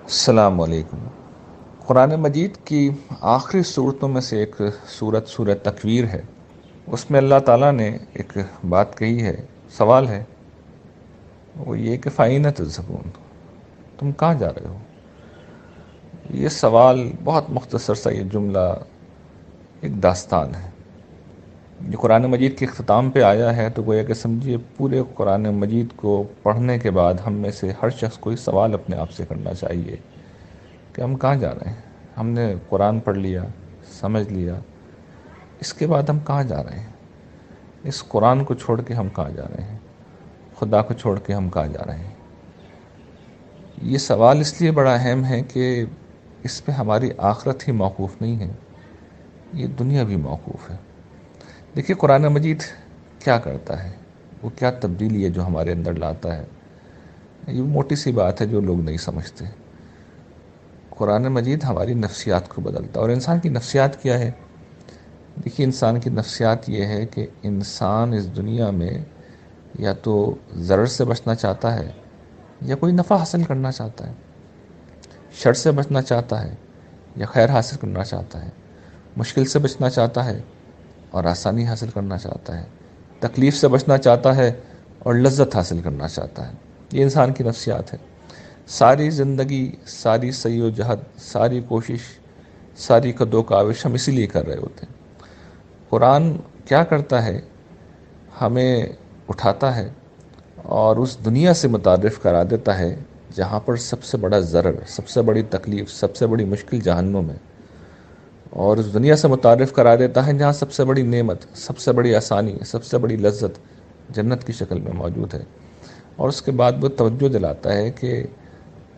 السلام علیکم۔ قرآن مجید کی آخری صورتوں میں سے ایک سورت تکویر ہے۔ اس میں اللہ تعالیٰ نے ایک بات کہی ہے، سوال ہے، وہ یہ کہ فَأَيْنَ تَذْهَبُونَ، تم کہاں جا رہے ہو؟ یہ سوال بہت مختصر سا یہ جملہ ایک داستان ہے۔ یہ قرآن مجید کے اختتام پہ آیا ہے، تو گویا کہ سمجھیے پورے قرآن مجید کو پڑھنے کے بعد ہم میں سے ہر شخص کو یہ سوال اپنے آپ سے کرنا چاہیے کہ ہم کہاں جا رہے ہیں۔ ہم نے قرآن پڑھ لیا، سمجھ لیا، اس کے بعد ہم کہاں جا رہے ہیں؟ اس قرآن کو چھوڑ کے ہم کہاں جا رہے ہیں؟ خدا کو چھوڑ کے ہم کہاں جا رہے ہیں؟ یہ سوال اس لیے بڑا اہم ہے کہ اس پہ ہماری آخرت ہی موقوف نہیں ہے، یہ دنیا بھی موقوف ہے۔ دیکھیے قرآن مجید کیا کرتا ہے، وہ کیا تبدیلی ہے جو ہمارے اندر لاتا ہے۔ یہ موٹی سی بات ہے جو لوگ نہیں سمجھتے۔ قرآن مجید ہماری نفسیات کو بدلتا ہے، اور انسان کی نفسیات کیا ہے؟ دیکھیے انسان کی نفسیات یہ ہے کہ انسان اس دنیا میں یا تو ضرر سے بچنا چاہتا ہے یا کوئی نفع حاصل کرنا چاہتا ہے، شر سے بچنا چاہتا ہے یا خیر حاصل کرنا چاہتا ہے، مشکل سے بچنا چاہتا ہے اور آسانی حاصل کرنا چاہتا ہے، تکلیف سے بچنا چاہتا ہے اور لذت حاصل کرنا چاہتا ہے۔ یہ انسان کی نفسیات ہے۔ ساری زندگی، ساری سعی و جہد، ساری کوشش، ساری کد و کاوش ہم اسی لیے کر رہے ہوتے ہیں۔ قرآن کیا کرتا ہے؟ ہمیں اٹھاتا ہے اور اس دنیا سے متعارف کرا دیتا ہے جہاں پر سب سے بڑا ضرر، سب سے بڑی تکلیف، سب سے بڑی مشکل جہنم ہے، اور اس دنیا سے متعارف کرا دیتا ہے جہاں سب سے بڑی نعمت، سب سے بڑی آسانی، سب سے بڑی لذت جنت کی شکل میں موجود ہے۔ اور اس کے بعد وہ توجہ دلاتا ہے کہ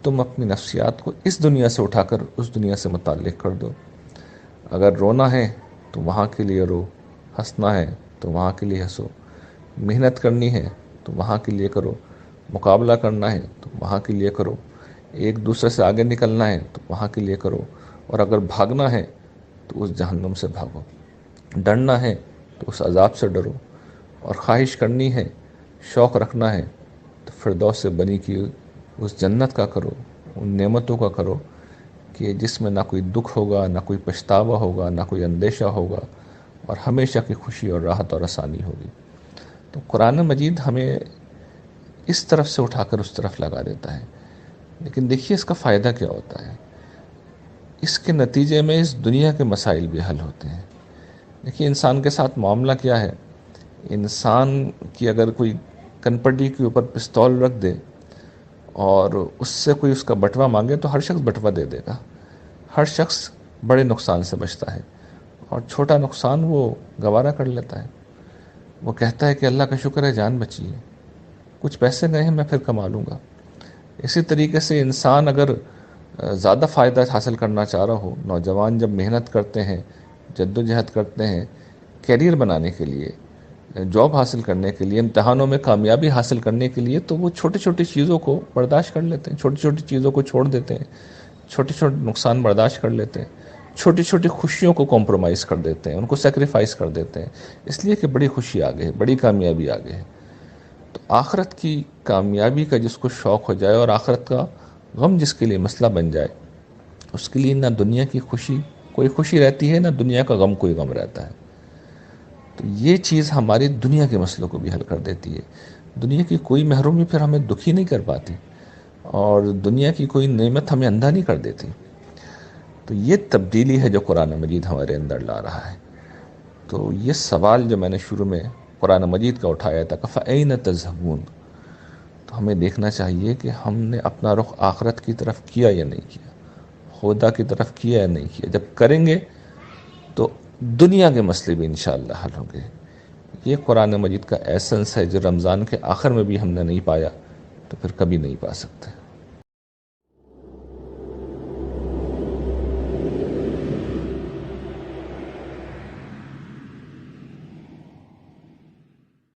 تم اپنی نفسیات کو اس دنیا سے اٹھا کر اس دنیا سے متعلق کر دو۔ اگر رونا ہے تو وہاں کے لیے رو، ہنسنا ہے تو وہاں کے لیے ہنسو، محنت کرنی ہے تو وہاں کے لیے کرو، مقابلہ کرنا ہے تو وہاں کے لیے کرو، ایک دوسرے سے آگے نکلنا ہے تو وہاں کے لیے کرو، اور اگر بھاگنا ہے تو اس جہنم سے بھاگو، ڈرنا ہے تو اس عذاب سے ڈرو، اور خواہش کرنی ہے، شوق رکھنا ہے تو فردوس سے بنی کی اس جنت کا کرو، ان نعمتوں کا کرو کہ جس میں نہ کوئی دکھ ہوگا، نہ کوئی پچھتاوا ہوگا، نہ کوئی اندیشہ ہوگا، اور ہمیشہ کی خوشی اور راحت اور آسانی ہوگی۔ تو قرآن مجید ہمیں اس طرف سے اٹھا کر اس طرف لگا دیتا ہے، لیکن دیکھیے اس کا فائدہ کیا ہوتا ہے۔ اس کے نتیجے میں اس دنیا کے مسائل بھی حل ہوتے ہیں۔ دیکھیے انسان کے ساتھ معاملہ کیا ہے، انسان کی اگر کوئی کنپٹی کے اوپر پستول رکھ دے اور اس سے کوئی اس کا بٹوا مانگے تو ہر شخص بٹوا دے دے گا۔ ہر شخص بڑے نقصان سے بچتا ہے اور چھوٹا نقصان وہ گوارا کر لیتا ہے۔ وہ کہتا ہے کہ اللہ کا شکر ہے جان بچی ہے، کچھ پیسے گئے ہیں میں پھر کما لوں گا۔ اسی طریقے سے انسان اگر زیادہ فائدہ حاصل کرنا چاہ رہا ہو، نوجوان جب محنت کرتے ہیں، جد و جہد کرتے ہیں کیریئر بنانے کے لیے، جاب حاصل کرنے کے لیے، امتحانوں میں کامیابی حاصل کرنے کے لیے، تو وہ چھوٹی چھوٹی چیزوں کو برداشت کر لیتے ہیں، چھوٹی چھوٹی چیزوں کو چھوڑ دیتے ہیں، چھوٹے چھوٹے نقصان برداشت کر لیتے ہیں، چھوٹی چھوٹی خوشیوں کو کمپرومائز کر دیتے ہیں، ان کو سیکریفائز کر دیتے ہیں، اس لیے کہ بڑی خوشی آگے ہے، بڑی کامیابی آگے ہے۔ تو آخرت کی کامیابی کا جس کو شوق ہو جائے اور آخرت کا غم جس کے لیے مسئلہ بن جائے، اس کے لیے نہ دنیا کی خوشی کوئی خوشی رہتی ہے، نہ دنیا کا غم کوئی غم رہتا ہے۔ تو یہ چیز ہماری دنیا کے مسئلوں کو بھی حل کر دیتی ہے۔ دنیا کی کوئی محرومی پھر ہمیں دکھی نہیں کر پاتی، اور دنیا کی کوئی نعمت ہمیں اندھا نہیں کر دیتی۔ تو یہ تبدیلی ہے جو قرآن مجید ہمارے اندر لا رہا ہے۔ تو یہ سوال جو میں نے شروع میں قرآن مجید کا اٹھایا تھا کہ فَأَيْنَ تَذْهَبُونَ، تو ہمیں دیکھنا چاہیے کہ ہم نے اپنا رخ آخرت کی طرف کیا یا نہیں کیا، خدا کی طرف کیا یا نہیں کیا۔ جب کریں گے تو دنیا کے مسئلے بھی انشاءاللہ حل ہوں گے۔ یہ قرآن مجید کا ایسنس ہے جو رمضان کے آخر میں بھی ہم نے نہیں پایا تو پھر کبھی نہیں پا سکتے۔